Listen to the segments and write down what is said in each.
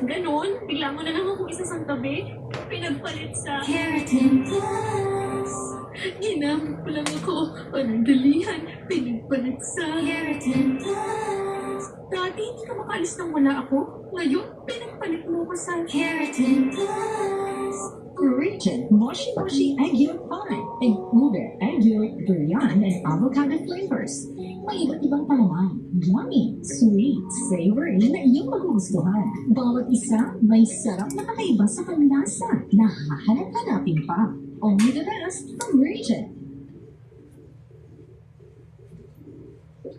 Ganon, bigla mo na lang akong isasantabi. Pinagpalit sa... Keratin Plus. Ginamit ko lang ako. Panandalihan, pinagpalit sa... Keratin Plus. Dati hindi ka makalis nang wala ako. Ngayon, pinagpalit mo ko sa... Keratin Plus. Origin Moshi Moshi Egg Yolk Pie. Included egg yolk, durian, and avocado flavors. May iba't ibang palaman. Yummy, sweet, savory na iyong magugustuhan. Bawat isa may sarap na kakaiba sa panlasa na hahanap-hanapin pa. Only the best from Origin.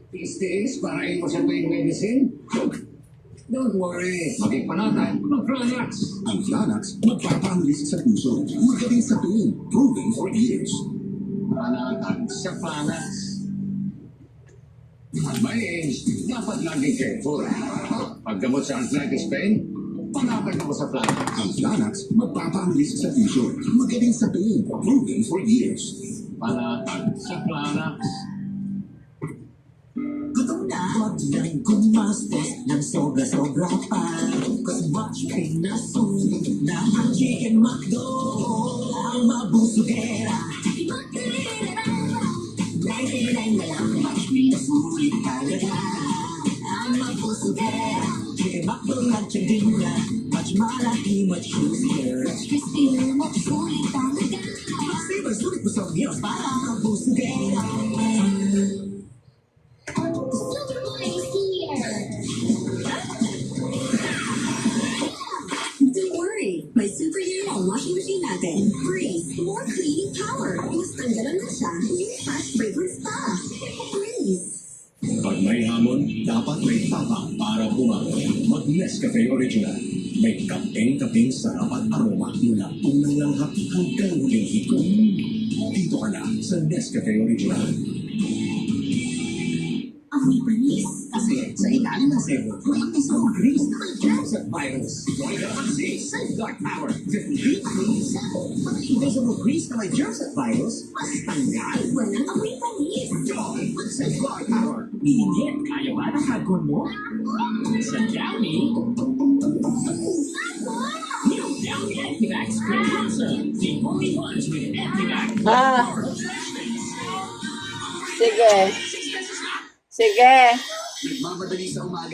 Tiis-tiis para mo sa tuwing medicine? Don't worry, magigpanatan mag-Flanax. Ang Flanax, magpapangulis sa puso. Magaling sa tuwing, proven for years. Panatan sa Flanax. At my age, dapat laging careful. Paggamot sa arthritis pain, panatan mo sa Flanax. Ang Flanax, magpapangulis sa puso. Magaling sa tuwing, proven for years. Panatan sa Flanax. Gutom na, wag nang gumastos ng sobra-sobra pa. Cause watch me na sunog na ang Chicken McDo. Ang mabusugera. $99 na lang, watch me na sulit talaga. Ang mabusugera. Chicken McDo at din na. Much malaki, much juicier. Crispier, much sulit talaga. Flavor, sulit mo sa meals para mabusugera. Don't worry, may superhero ang washing machine natin. Breeze, more cleaning power. Mas tanggalan na siya yung fresh fragrance pa. Breeze. Pag may hamon, dapat may tapang para bumangon. Mag-Nescafe Original. May kapeng-kapeng sarap at aroma mula unang langhap hanggang huling higop. Dito ka na sa Nescafe Original. Amoy panis. Kasi sa ilalim ng sebo, may isang grease na may germs at virus. Vitamin C, Safeguard Power, 50 grease. Pag invisible grease na may germs at virus, mas tanggal. Walang amoy panis. Joy with Safeguard Power. Init, kaya ba ng hagon mo? Sa Downy, new Downy Activax Spray Cleanser. The only ones with Activax. Sige. Sige. Nagmamadali sa umaga?